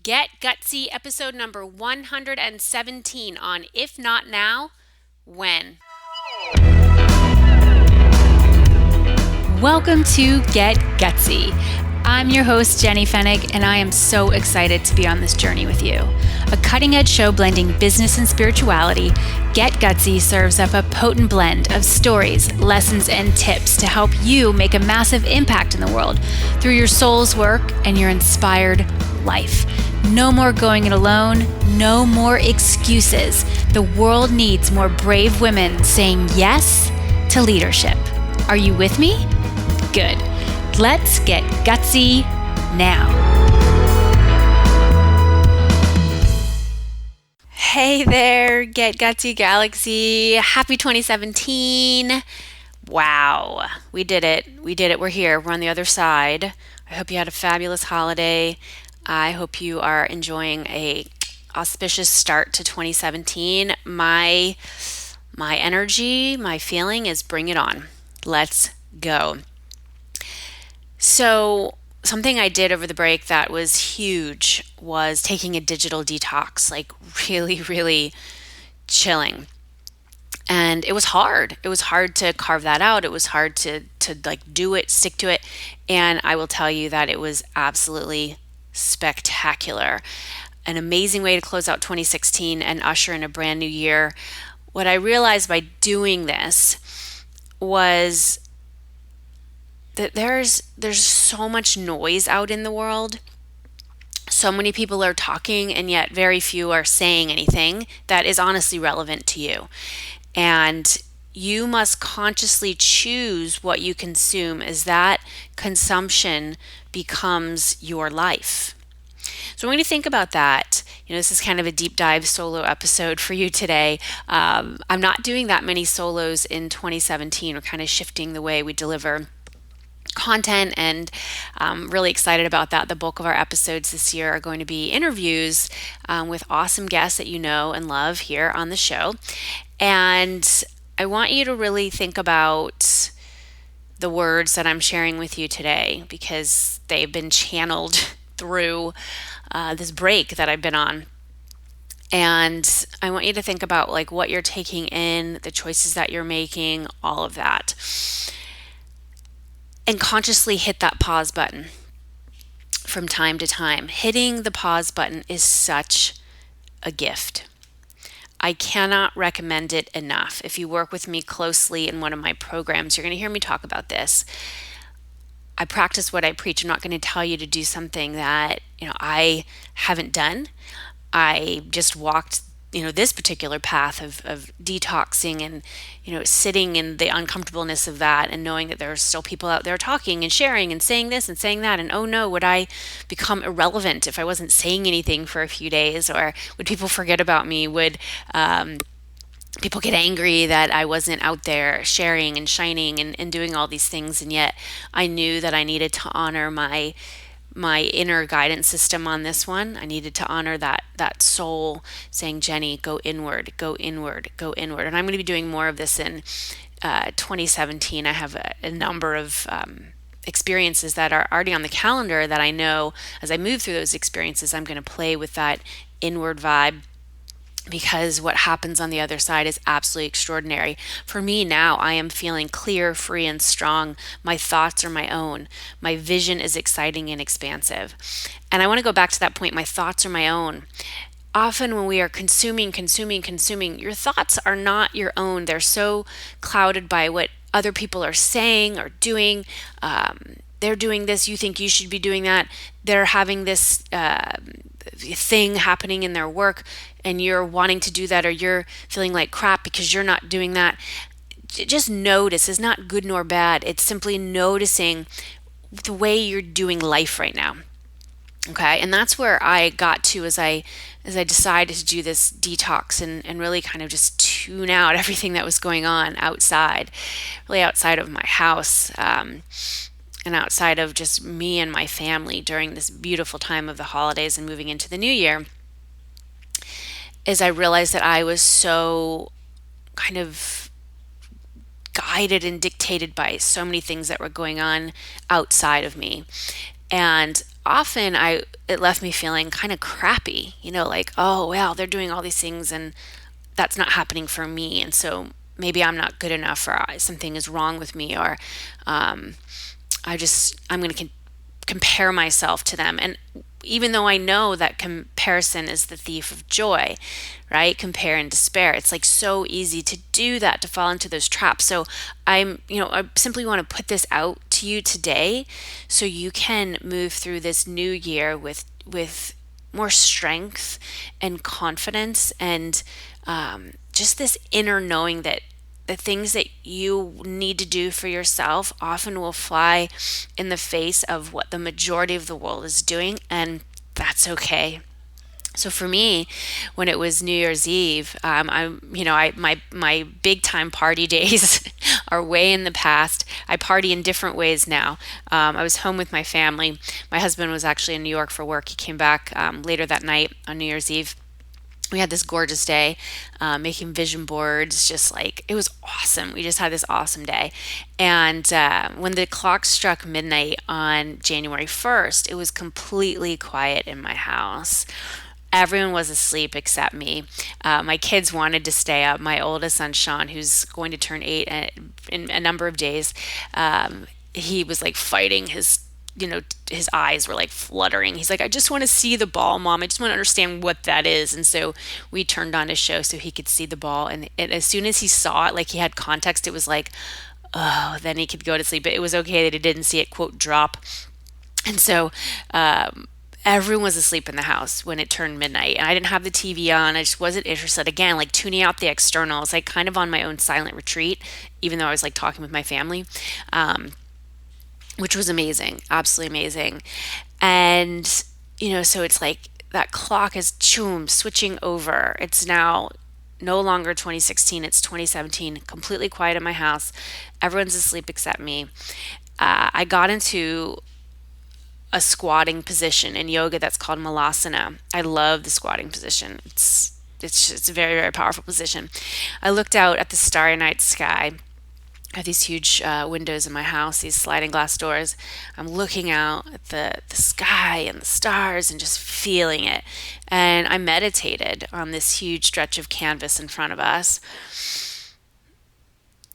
Get Gutsy, episode number 117 on If Not Now, When. Welcome to Get Gutsy. I'm your host, Jenny Fennig, and I am so excited to be on this journey with you. A cutting-edge show blending business and spirituality, Get Gutsy serves up a potent blend of stories, lessons, and tips to help you make a massive impact in the world through your soul's work and your inspired life. No more going it alone, no more excuses. The world needs more brave women saying yes to leadership. Are you with me? Good. Let's get gutsy now. Hey there, Get Gutsy Galaxy. Happy 2017. Wow, we did it. We did it. We're here. We're on the other side. I hope you had a fabulous holiday. I hope you are enjoying a auspicious start to 2017. My energy, my feeling is bring it on. Let's go. So, something I did over the break that was huge was taking a digital detox, like really, really chilling. And it was hard. It was hard to carve that out. It was hard to like do it, stick to it. And I will tell you that it was absolutely spectacular. An amazing way to close out 2016 and usher in a brand new year. What I realized by doing this was that there's so much noise out in the world. So many people are talking, and yet very few are saying anything that is honestly relevant to you. And you must consciously choose what you consume, as that consumption becomes your life. So I'm going to think about that. This is kind of a deep dive solo episode for you today. I'm not doing that many solos in 2017. We're kind of shifting the way we deliver content, and I'm really excited about that. The bulk of our episodes this year are going to be interviews with awesome guests that you know and love here on the show. And I want you to really think about the words that I'm sharing with you today, because they've been channeled through this break that I've been on. And I want you to think about like what you're taking in, the choices that you're making, all of that. And consciously hit that pause button from time to time. Hitting the pause button is such a gift. I cannot recommend it enough. If you work with me closely in one of my programs, you're going to hear me talk about this. I practice what I preach. I'm not going to tell you to do something that, I haven't done. I just walked, this particular path of detoxing and, sitting in the uncomfortableness of that, and knowing that there are still people out there talking and sharing and saying this and saying that. And oh no, would I become irrelevant if I wasn't saying anything for a few days? Or would people forget about me? Would people get angry that I wasn't out there sharing and shining and doing all these things? And yet I knew that I needed to honor my inner guidance system on this one. I needed to honor that soul saying, Jenny, go inward, go inward, go inward. And I'm going to be doing more of this in 2017. I have a number of experiences that are already on the calendar that I know as I move through those experiences, I'm going to play with that inward vibe, because what happens on the other side is absolutely extraordinary. For me now, I am feeling clear, free, and strong. My thoughts are my own. My vision is exciting and expansive. And I want to go back to that point. My thoughts are my own. Often when we are consuming, your thoughts are not your own. They're so clouded by what other people are saying or doing. They're doing this, you think you should be doing that. They're having this thing happening in their work, and you're wanting to do that, or you're feeling like crap because you're not doing that. Just notice. It's not good nor bad. It's simply noticing the way you're doing life right now. Okay, and that's where I got to as I decided to do this detox and really kind of just tune out everything that was going on outside, really outside of my house. And outside of just me and my family during this beautiful time of the holidays and moving into the new year, is I realized that I was so kind of guided and dictated by so many things that were going on outside of me. And often it left me feeling kind of crappy, like, oh, well, they're doing all these things and that's not happening for me. And so maybe I'm not good enough, or something is wrong with me, or um, I'm going to compare myself to them. And even though I know that comparison is the thief of joy, right? Compare and despair. It's like so easy to do that, to fall into those traps. So I simply want to put this out to you today so you can move through this new year with more strength and confidence, and just this inner knowing that the things that you need to do for yourself often will fly in the face of what the majority of the world is doing, and that's okay. So for me, when it was New Year's Eve, my big time party days are way in the past. I party in different ways now. I was home with my family. My husband was actually in New York for work. He came back later that night on New Year's Eve. We had this gorgeous day, making vision boards, just like it was awesome. We just had this awesome day. And when the clock struck midnight on January 1st, it was completely quiet in my house. Everyone was asleep except me. My kids wanted to stay up. My oldest son, Sean, who's going to turn 8 in a number of days, he was like fighting his eyes were like fluttering. He's like, I just want to see the ball, Mom. I just want to understand what that is. And so we turned on a show so he could see the ball. And as soon as he saw it, like he had context, it was like, oh, then he could go to sleep. But it was okay that he didn't see it, quote, drop. And so everyone was asleep in the house when it turned midnight. And I didn't have the TV on. I just wasn't interested. Again, like tuning out the externals, like kind of on my own silent retreat, even though I was like talking with my family. Which was amazing, absolutely amazing. And, so it's like that clock is switching over. It's now no longer 2016, it's 2017, completely quiet in my house. Everyone's asleep except me. I got into a squatting position in yoga that's called malasana. I love the squatting position. It's a very, very powerful position. I looked out at the starry night sky. I have these huge windows in my house, these sliding glass doors. I'm looking out at the sky and the stars and just feeling it. And I meditated on this huge stretch of canvas in front of us.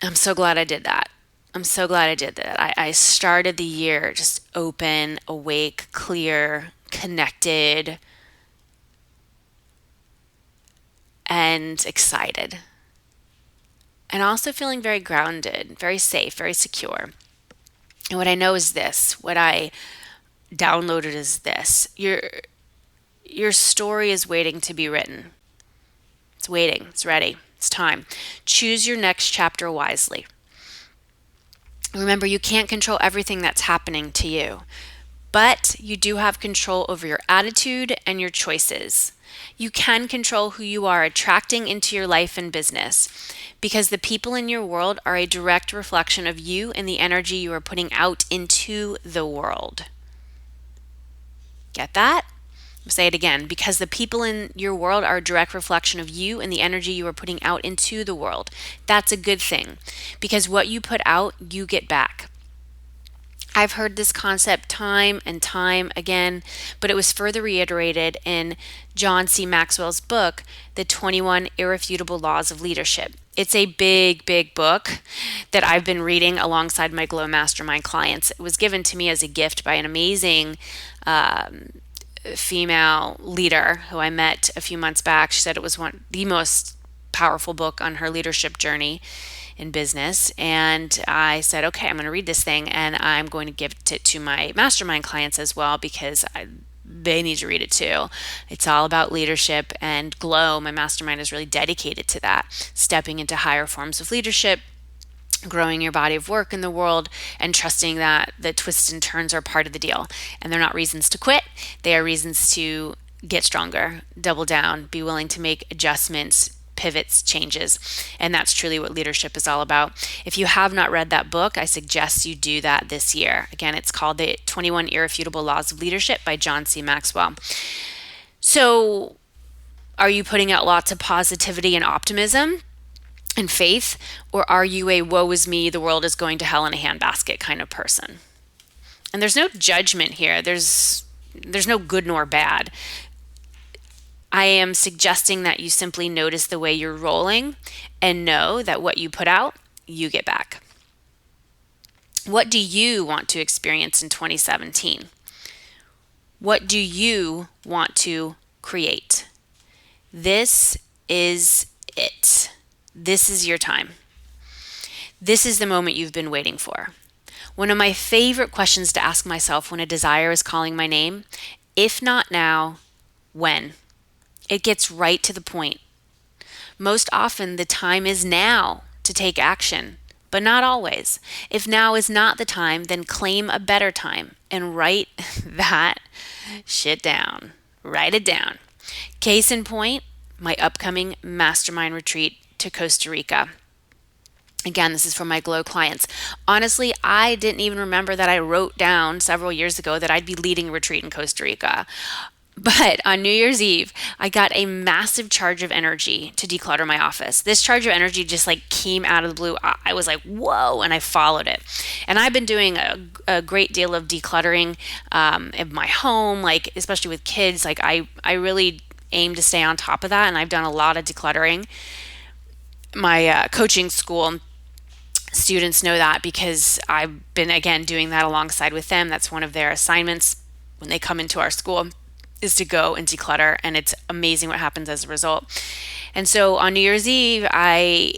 I'm so glad I did that. I'm so glad I did that. I started the year just open, awake, clear, connected, and excited. And also feeling very grounded, very safe, very secure. And what I know is this, what I downloaded is this. Your story is waiting to be written. It's waiting, it's ready, it's time. Choose your next chapter wisely. Remember, you can't control everything that's happening to you, but you do have control over your attitude and your choices. You can control who you are attracting into your life and business, because the people in your world are a direct reflection of you and the energy you are putting out into the world. Get that? I'll say it again. Because the people in your world are a direct reflection of you and the energy you are putting out into the world. That's a good thing, because what you put out, you get back. I've heard this concept time and time again, but it was further reiterated in John C. Maxwell's book, The 21 Irrefutable Laws of Leadership. It's a big, big book that I've been reading alongside my Glow Mastermind clients. It was given to me as a gift by an amazing female leader who I met a few months back. She said it was the most powerful book on her leadership journey in business. And I said, okay, I'm going to read this thing and I'm going to give it to my mastermind clients as well, because they need to read it too. It's all about leadership, and Glow, my mastermind, is really dedicated to that, stepping into higher forms of leadership, growing your body of work in the world, and trusting that the twists and turns are part of the deal. And they're not reasons to quit. They are reasons to get stronger, double down, be willing to make adjustments, pivots, changes. And that's truly what leadership is all about. If you have not read that book, I suggest you do that this year. Again, it's called The 21 Irrefutable Laws of Leadership by John C. Maxwell. So, are you putting out lots of positivity and optimism and faith, or are you a woe is me, the world is going to hell in a handbasket kind of person? And there's no judgment here. There's there's no good nor bad. I am suggesting that you simply notice the way you're rolling and know that what you put out, you get back. What do you want to experience in 2017? What do you want to create? This is it. This is your time. This is the moment you've been waiting for. One of my favorite questions to ask myself when a desire is calling my name, if not now, when? It gets right to the point. Most often, the time is now to take action, but not always. If now is not the time, then claim a better time and write that shit down. Write it down. Case in point, my upcoming mastermind retreat to Costa Rica. Again, this is for my Glow clients. Honestly, I didn't even remember that I wrote down several years ago that I'd be leading a retreat in Costa Rica. But on New Year's Eve, I got a massive charge of energy to declutter my office. This charge of energy just like came out of the blue. I was like, whoa, and I followed it. And I've been doing a great deal of decluttering in my home, like especially with kids. Like I really aim to stay on top of that, and I've done a lot of decluttering. My coaching school students know that because I've been, again, doing that alongside with them. That's one of their assignments when they come into our school, is to go and declutter, and it's amazing what happens as a result. And so on New Year's Eve, I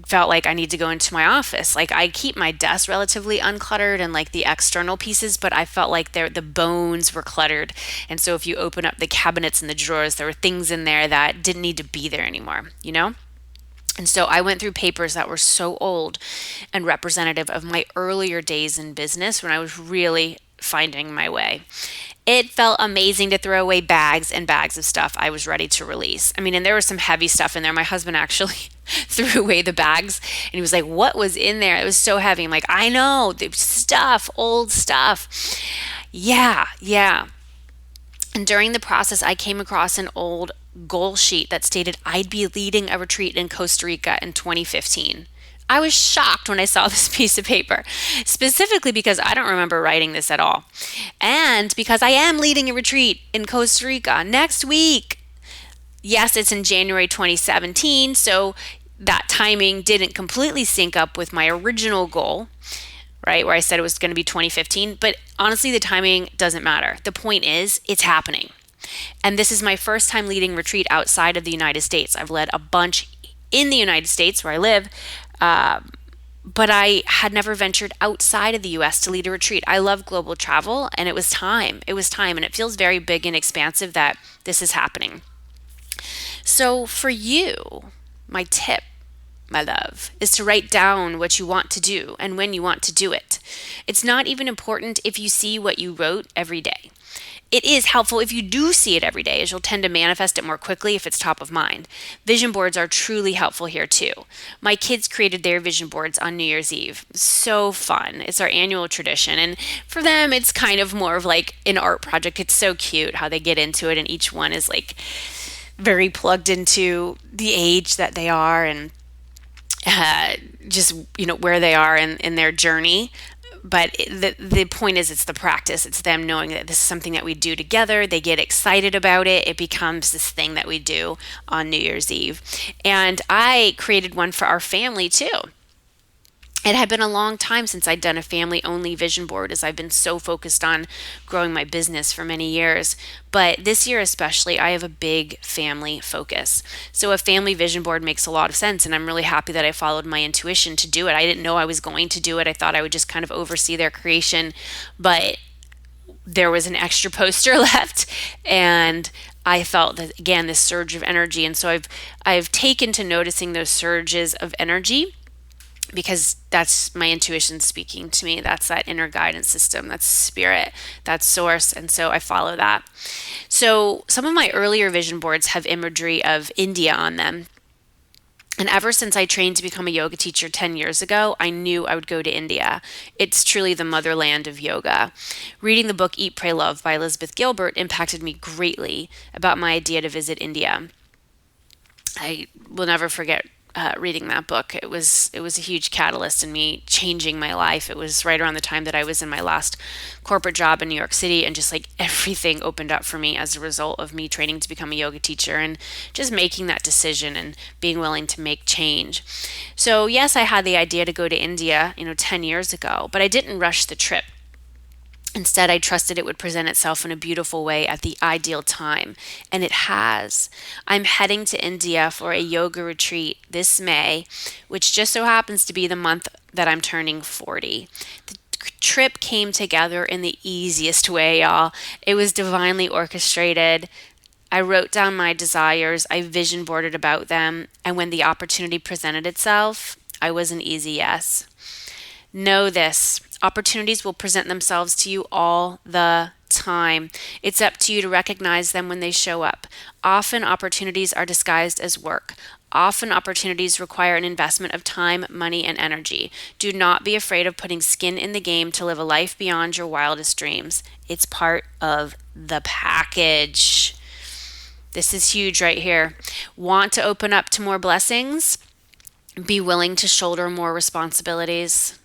felt like I need to go into my office. Like, I keep my desk relatively uncluttered and like the external pieces, but I felt like the bones were cluttered. And so if you open up the cabinets and the drawers, there were things in there that didn't need to be there anymore, you know? And so I went through papers that were so old and representative of my earlier days in business when I was really finding my way. It felt amazing to throw away bags and bags of stuff I was ready to release. I mean, and there was some heavy stuff in there. My husband actually threw away the bags and he was like, "What was in there? It was so heavy." I'm like, "I know, the stuff, old stuff." Yeah. And during the process, I came across an old goal sheet that stated I'd be leading a retreat in Costa Rica in 2015. I was shocked when I saw this piece of paper, specifically because I don't remember writing this at all. And because I am leading a retreat in Costa Rica next week. Yes, it's in January 2017, so that timing didn't completely sync up with my original goal, right, where I said it was going to be 2015. But honestly, the timing doesn't matter. The point is, it's happening. And this is my first time leading retreat outside of the United States. I've led a bunch in the United States where I live, but I had never ventured outside of the US to lead a retreat. I love global travel, and it was time. It was time, and it feels very big and expansive that this is happening. So for you, my tip, my love, is to write down what you want to do and when you want to do it. It's not even important if you see what you wrote every day. It is helpful if you do see it every day, as you'll tend to manifest it more quickly if it's top of mind. Vision boards are truly helpful here too. My kids created their vision boards on New Year's Eve. So fun. It's our annual tradition. And for them, it's kind of more of like an art project. It's so cute how they get into it, and each one is like very plugged into the age that they are and just, where they are in their journey. But the point is, it's the practice. It's them knowing that this is something that we do together. They get excited about it. It becomes this thing that we do on New Year's Eve. And I created one for our family too. It had been a long time since I'd done a family-only vision board, as I've been so focused on growing my business for many years. But this year especially, I have a big family focus. So a family vision board makes a lot of sense, and I'm really happy that I followed my intuition to do it. I didn't know I was going to do it. I thought I would just kind of oversee their creation, but there was an extra poster left, and I felt that, again, this surge of energy. And so I've taken to noticing those surges of energy, because that's my intuition speaking to me. That's that inner guidance system. That's spirit. That's source. And so I follow that. So some of my earlier vision boards have imagery of India on them. And ever since I trained to become a yoga teacher 10 years ago, I knew I would go to India. It's truly the motherland of yoga. Reading the book Eat, Pray, Love by Elizabeth Gilbert impacted me greatly about my idea to visit India. I will never forget reading that book. It was a huge catalyst in me changing my life. It was right around the time that I was in my last corporate job in New York City, and just like everything opened up for me as a result of me training to become a yoga teacher and just making that decision and being willing to make change. So yes, I had the idea to go to India, 10 years ago, but I didn't rush the trip. Instead, I trusted it would present itself in a beautiful way at the ideal time, and it has. I'm heading to India for a yoga retreat this May, which just so happens to be the month that I'm turning 40. The trip came together in the easiest way, y'all. It was divinely orchestrated. I wrote down my desires, I vision boarded about them, and when the opportunity presented itself, I was an easy yes. Know this: opportunities will present themselves to you all the time. It's up to you to recognize them when they show up. Often, opportunities are disguised as work. Often, opportunities require an investment of time, money, and energy. Do not be afraid of putting skin in the game to live a life beyond your wildest dreams. It's part of the package. This is huge right here. Want to open up to more blessings? Be willing to shoulder more responsibilities.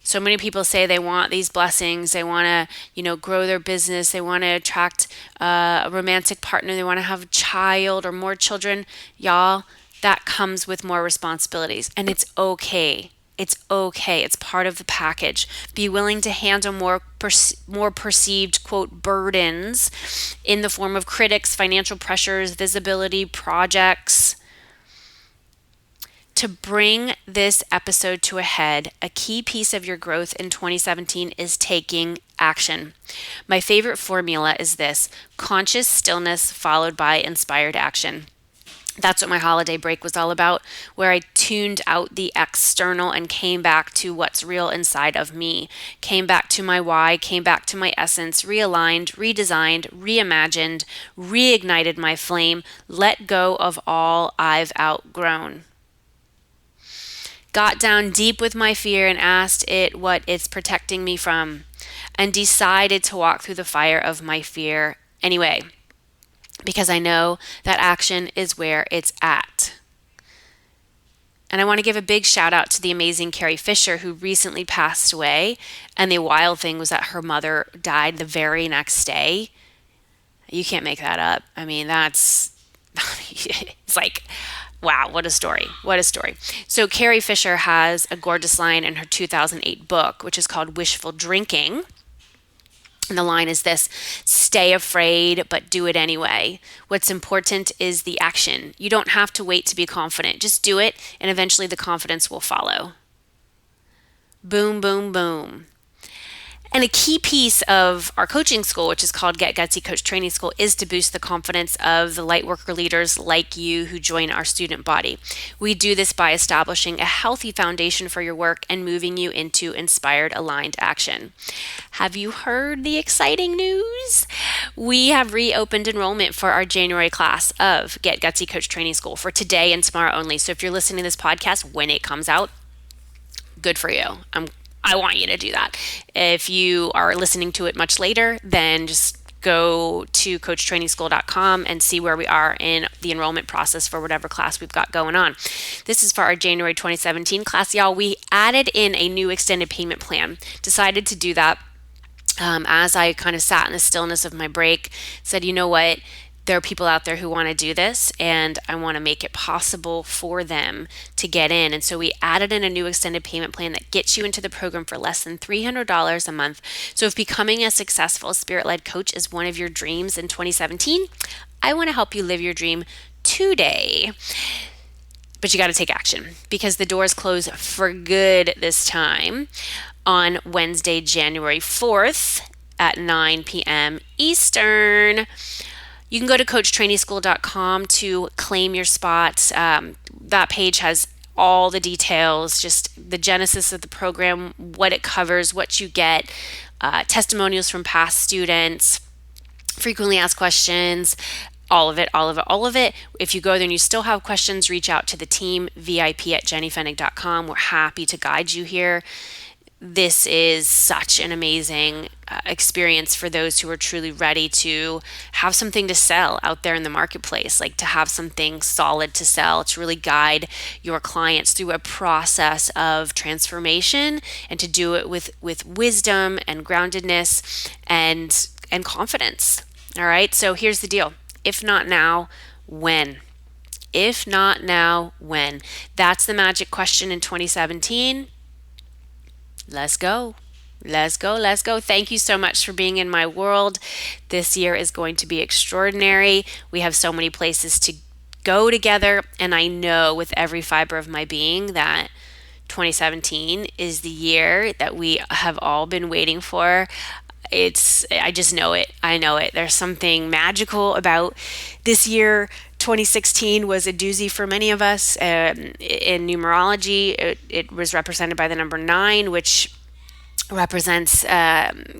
So many people say they want these blessings. They want to, grow their business. They want to attract a romantic partner. They want to have a child or more children. Y'all, that comes with more responsibilities. And it's okay. It's okay. It's part of the package. Be willing to handle more perceived, quote, burdens in the form of critics, financial pressures, visibility, projects. To bring this episode to a head, a key piece of your growth in 2017 is taking action. My favorite formula is this: conscious stillness followed by inspired action. That's what my holiday break was all about, where I tuned out the external and came back to what's real inside of me, came back to my why, came back to my essence, realigned, redesigned, reimagined, reignited my flame, let go of all I've outgrown. Got down deep with my fear and asked it what it's protecting me from, and decided to walk through the fire of my fear anyway, because I know that action is where it's at. And I want to give a big shout out to the amazing Carrie Fisher, who recently passed away. And the wild thing was that her mother died the very next day. You can't make that up. I mean, that's, it's like, wow, what a story. What a story. So Carrie Fisher has a gorgeous line in her 2008 book, which is called Wishful Drinking. And the line is this: stay afraid, but do it anyway. What's important is the action. You don't have to wait to be confident. Just do it, and eventually the confidence will follow. Boom, boom, boom. And a key piece of our coaching school, which is called Get Gutsy Coach Training School, is to boost the confidence of the light worker leaders like you who join our student body. We do this by establishing a healthy foundation for your work and moving you into inspired, aligned action. Have you heard the exciting news? We have reopened enrollment for our January class of Get Gutsy Coach Training School for today and tomorrow only. So if you're listening to this podcast when it comes out, good for you. I want you to do that. If you are listening to it much later, then just go to coachtrainingschool.com and see where we are in the enrollment process for whatever class we've got going on. This is for our January 2017 class, y'all. We added in a new extended payment plan. Decided to do that as I kind of sat in the stillness of my break. Said, you know what? There are people out there who want to do this, and I want to make it possible for them to get in. And so we added in a new extended payment plan that gets you into the program for less than $300 a month. So if becoming a successful spirit-led coach is one of your dreams in 2017, I want to help you live your dream today. But you got to take action, because the doors close for good this time on Wednesday, January 4th at 9 p.m. Eastern. You can go to coachtrainingschool.com to claim your spot. That page has all the details, just the genesis of the program, what it covers, what you get, testimonials from past students, frequently asked questions, all of it. If you go there and you still have questions, reach out to the team, VIP@jennyfennig.com. We're happy to guide you here. this is such an amazing experience for those who are truly ready to have something to sell out there in the marketplace, like to have something solid to sell, to really guide your clients through a process of transformation, and to do it with wisdom and groundedness and confidence. All right, so here's the deal. If not now, when? If not now, when? That's the magic question in 2017. Let's go. Let's go. Let's go. Thank you so much for being in my world. This year is going to be extraordinary. We have so many places to go together. And I know with every fiber of my being that 2017 is the year that we have all been waiting for. I just know it. I know it. There's something magical about this year. 2016 was a doozy for many of us. In numerology, it was represented by the number 9, which represents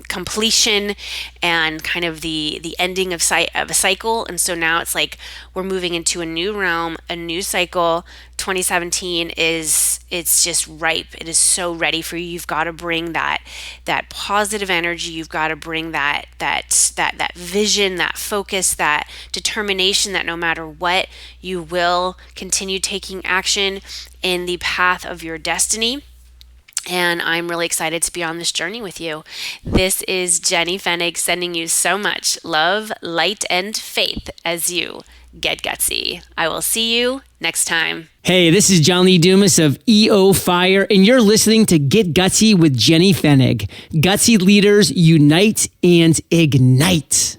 completion and kind of the ending of a cycle. And so now it's like we're moving into a new realm, a new cycle. 2017 it's just ripe. It is so ready for you. You've got to bring that positive energy. You've got to bring that vision, that focus, that determination that no matter what, you will continue taking action in the path of your destiny. And I'm really excited to be on this journey with you. This is Jenny Fennig sending you so much love, light, and faith as you get gutsy. I will see you next time. Hey, this is John Lee Dumas of EO Fire, and you're listening to Get Gutsy with Jenny Fennig. Gutsy leaders unite and ignite.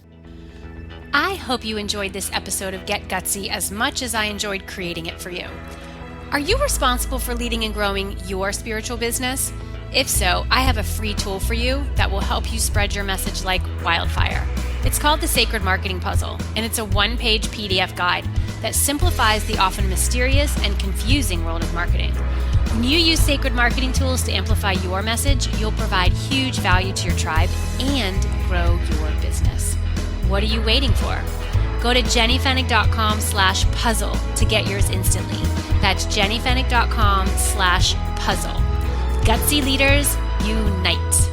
I hope you enjoyed this episode of Get Gutsy as much as I enjoyed creating it for you. Are you responsible for leading and growing your spiritual business? If so, I have a free tool for you that will help you spread your message like wildfire. It's called the Sacred Marketing Puzzle, and it's a one-page PDF guide that simplifies the often mysterious and confusing world of marketing. When you use sacred marketing tools to amplify your message, you'll provide huge value to your tribe and grow your business. What are you waiting for? Go to jennyfennig.com/puzzle to get yours instantly. That's jennyfennig.com/puzzle. Gutsy leaders, unite.